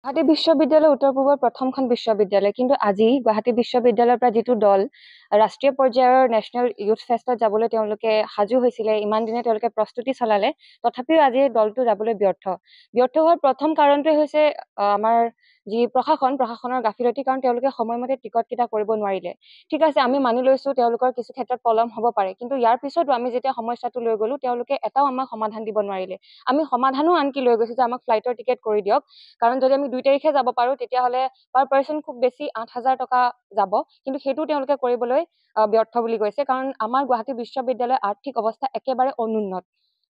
গুৱাহাটী বিশ্ববিদ্যালয় উত্তৰ-পূবৰ প্ৰথমখন বিশ্ববিদ্যালয়, কিন্তু আজি গুৱাহাটী বিশ্ববিদ্যালয়ৰ পৰা যিটো দল ৰাষ্ট্ৰীয় পৰ্যায়ৰ নেশ্যনেল ইউথ ফেষ্টত যাবলৈ তেওঁলোকে সাজু হৈছিলে, ইমান দিনে তেওঁলোকে প্ৰস্তুতি চলালে, তথাপিও আজি দলটো যাবলৈ ব্যৰ্থ হোৱাৰ প্ৰথম কাৰণটোৱে হৈছে আমাৰ যি প্ৰশাসনৰ গাফিলতি, কাৰণ তেওঁলোকে সময়মতে টিকট কেইটা কৰিব নোৱাৰিলে। ঠিক আছে, আমি মানি লৈছো তেওঁলোকৰ কিছু ক্ষেত্ৰত পলম হ'ব পাৰে, কিন্তু ইয়াৰ পিছতো আমি যেতিয়া সমস্যাটো লৈ গলো তেওঁলোকে এটাও আমাক সমাধান দিব নোৱাৰিলে। আমি সমাধানো আনকি লৈ গৈছো যে আমাক ফ্লাইটৰ টিকেট কৰি দিয়ক, কাৰণ যদি আমি 2 তাৰিখে যাব পাৰো তেতিয়াহ'লে পাৰ পাৰ্চন খুব বেছি 8,000 টকা যাব, কিন্তু সেইটো তেওঁলোকে কৰিবলৈ ব্যৰ্থ বুলি কৈছে, কাৰণ আমাৰ গুৱাহাটী বিশ্ববিদ্যালয়ৰ আৰ্থিক অৱস্থা একেবাৰে অনুন্নত।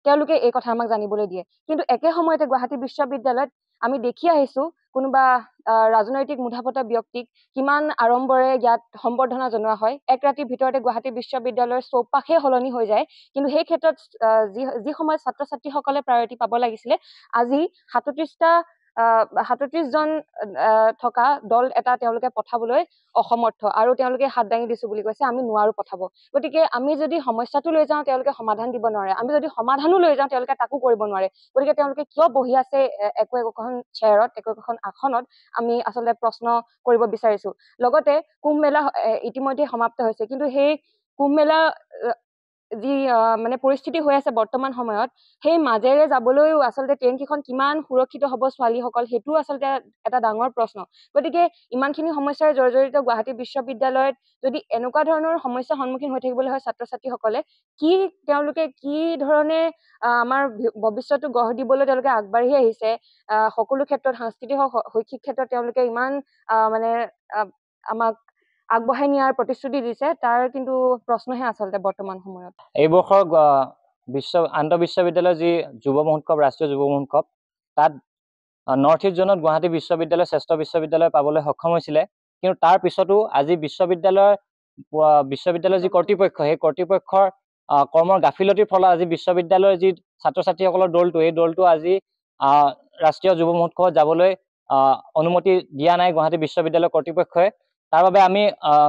তেওঁলোকে এই কথা আমাক জানিবলৈ দিয়ে, কিন্তু একে সময়তে গুৱাহাটী বিশ্ববিদ্যালয়ত আমি দেখি আহিছো কোনোবা ৰাজনৈতিক মুধাপতা ব্যক্তিক কিমান আড়ম্বৰে ইয়াত সম্বৰ্ধনা জনোৱা হয়। এক ৰাতিৰ ভিতৰতে গুৱাহাটী বিশ্ববিদ্যালয়ৰ চৌপাশে সলনি হৈ যায়, কিন্তু সেই ক্ষেত্ৰত যি সময়ত ছাত্ৰ ছাত্ৰীসকলে প্ৰায়ৰিটি পাব লাগিছিলে, আজি 37 জন থকা দল এটা তেওঁলোকে পঠাবলৈ অসমৰ্থ, আৰু তেওঁলোকে হাত দাঙি দিছো বুলি কৈছে, আমি নোৱাৰো পঠাব। গতিকে আমি যদি সমস্যাটো লৈ যাওঁ তেওঁলোকে সমাধান দিব নোৱাৰে, আমি যদি সমাধানো লৈ যাওঁ তেওঁলোকে তাকো কৰিব নোৱাৰে। গতিকে তেওঁলোকে কিয় বহি আছে একোখন চেয়াৰত, একোখন আসনত, আমি আচলতে প্ৰশ্ন কৰিব বিচাৰিছো। লগতে কুম্ভ মেলা ইতিমধ্যে সমাপ্ত হৈছে, কিন্তু সেই কুম্ভ মেলা যি মানে পৰিস্থিতি হৈ আছে বৰ্তমান সময়ত, সেই মাজেৰে যাবলৈও আচলতে ট্ৰেইন কেইখন কিমান সুৰক্ষিত হ'ব ছোৱালীসকল, সেইটো আচলতে এটা ডাঙৰ প্ৰশ্ন। গতিকে ইমানখিনি সমস্যাৰে জৰ্জৰিত গুৱাহাটী বিশ্ববিদ্যালয়ত যদি এনেকুৱা ধৰণৰ সমস্যাৰ সন্মুখীন হৈ থাকিবলৈ হয় ছাত্ৰ ছাত্ৰীসকলে, তেওঁলোকে কি ধৰণে আমাৰ ভৱিষ্যতটো গঢ় দিবলৈ তেওঁলোকে আগবাঢ়ি আহিছে, সকলো ক্ষেত্ৰত সাংস্কৃতিক হওক শৈক্ষিক ক্ষেত্ৰত তেওঁলোকে ইমান মানে আমাক আগবঢ়াই নিয়াৰ প্ৰতিশ্ৰুতি দিছে, তাৰ কিন্তু প্ৰশ্নহে আচলতে বৰ্তমান সময়ত। এই বৰ্ষৰ আন্তঃ বিশ্ববিদ্যালয় যি যুৱ মহোৎসৱ, ৰাষ্ট্ৰীয় যুৱ মহোৎসৱ, তাত নৰ্থ ইষ্ট জোনত গুৱাহাটী বিশ্ববিদ্যালয় শ্ৰেষ্ঠ বিশ্ববিদ্যালয় পাবলৈ সক্ষম হৈছিলে, কিন্তু তাৰ পিছতো আজি বিশ্ববিদ্যালয়ৰ যি কৰ্তৃপক্ষ, সেই কৰ্তৃপক্ষৰ কৰ্মৰ গাফিলতিৰ ফলত আজি বিশ্ববিদ্যালয়ৰ যি ছাত্ৰ ছাত্ৰীসকলৰ দলটো, এই দলটো আজি ৰাষ্ট্ৰীয় যুৱ মহোৎসৱত যাবলৈ অনুমতি দিয়া নাই গুৱাহাটী বিশ্ববিদ্যালয় কৰ্তৃপক্ষই। তাৰ বাবে আমি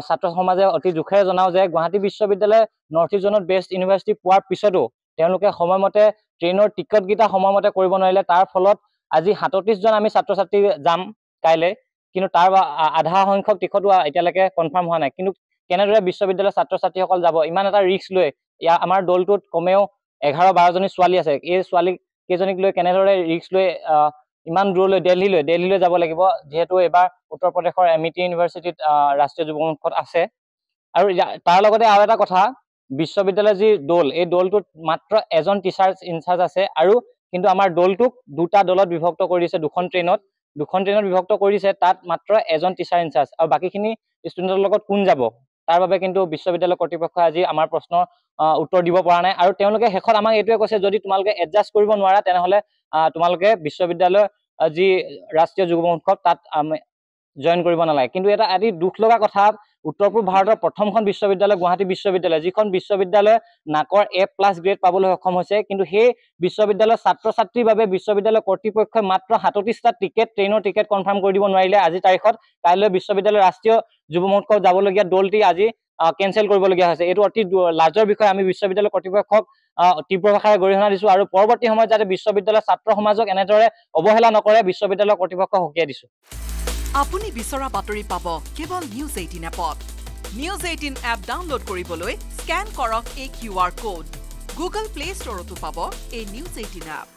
ছাত্ৰ সমাজে অতি দুখেৰে জনাওঁ যে গুৱাহাটী বিশ্ববিদ্যালয় নৰ্থ ইষ্ট জোনত বেষ্ট ইউনিভাৰ্চিটি পোৱাৰ পিছতো তেওঁলোকে সময়মতে ট্ৰেইনৰ টিকটকেইটা সময়মতে কৰিব নোৱাৰিলে। তাৰ ফলত আজি 37 জন আমি ছাত্ৰ ছাত্ৰী যাম কাইলৈ, কিন্তু তাৰ আধা সংখ্যক টিকটো এতিয়ালৈকে কনফাৰ্ম হোৱা নাই। কিন্তু কেনেদৰে বিশ্ববিদ্যালয়ৰ ছাত্ৰ ছাত্ৰীসকল যাব, ইমান এটা ৰিস্ক লৈ? আমাৰ দলটোত কমেও 11-12 জনী ছোৱালী আছে, এই ছোৱালী কেইজনীক লৈ কেনেদৰে ৰিস্ক লৈ ইমান দূৰলৈ দিল্লীলৈ যাব লাগিব, যিহেতু এইবাৰ উত্তৰ প্ৰদেশৰ এমিটি ইউনিভাৰ্চিটিত ৰাষ্ট্ৰীয় যুৱ মহোৎসৱ আছে। আৰু তাৰ লগতে আৰু এটা কথা, বিশ্ববিদ্যালয়ৰ যি দল, এই দলটোত মাত্ৰ এজন টিচাৰ ইনচাৰ্জ আছে, আৰু কিন্তু আমাৰ দলটোক দুটা দলত বিভক্ত কৰি দিছে, দুখন ট্ৰেইনত বিভক্ত কৰি দিছে, তাত মাত্ৰ এজন টিচাৰ ইনচাৰ্জ, আৰু বাকীখিনি ষ্টুডেণ্টৰ লগত কোন যাব, তাৰ বাবে কিন্তু বিশ্ববিদ্যালয় কৰ্তৃপক্ষই আজি আমাৰ প্ৰশ্নৰ উত্তৰ দিব পৰা নাই। আৰু তেওঁলোকে শেষত আমাক এইটোৱে কৈছে, যদি তোমালোকে এডজাষ্ট কৰিব নোৱাৰা তেনেহ'লে তোমালোকে বিশ্ববিদ্যালয়ৰ যি ৰাষ্ট্ৰীয় যুৱ মহোৎসৱ তাত জইন কৰিব নালাগে। কিন্তু এটা অতি দুখ লগা কথা, উত্তৰ পূব ভাৰতৰ প্ৰথমখন বিশ্ববিদ্যালয় গুৱাহাটী বিশ্ববিদ্যালয়, যিখন বিশ্ববিদ্যালয়ে নাকৰ A+ গ্ৰেড পাবলৈ সক্ষম হৈছে, কিন্তু সেই বিশ্ববিদ্যালয়ৰ ছাত্ৰ ছাত্ৰীৰ বাবে বিশ্ববিদ্যালয় কৰ্তৃপক্ষই মাত্ৰ 37টা ট্ৰেইনৰ টিকেট কনফাৰ্ম কৰি দিব নোৱাৰিলে আজিৰ তাৰিখত। কাইলৈ বিশ্ববিদ্যালয়ৰ ৰাষ্ট্ৰীয় যুৱ মহোৎসৱ যাবলগীয়া দলটি আজি কেঞ্চেল কৰিবলগীয়া হৈছে। এইটো অতি লাজৰ বিষয়। আমি বিশ্ববিদ্যালয় কৰ্তৃপক্ষক তীব্ৰ ভাষাৰে গৰিহণা দিছো, আৰু পৰৱৰ্তী সময়ত যাতে বিশ্ববিদ্যালয়ৰ ছাত্ৰ সমাজক এনেদৰে অৱহেলা নকৰে সকীয়াই দিছো। আপুনি বিচৰা বাতৰি পাব কেৱল নিউজ 18 এপত। নিউজ 18 এপ ডাউনলোড কৰিবলৈ স্কেন কৰক এই QR কোড। গুগল প্লে ষ্টৰতো পাব এই নিউজ 18 এপ।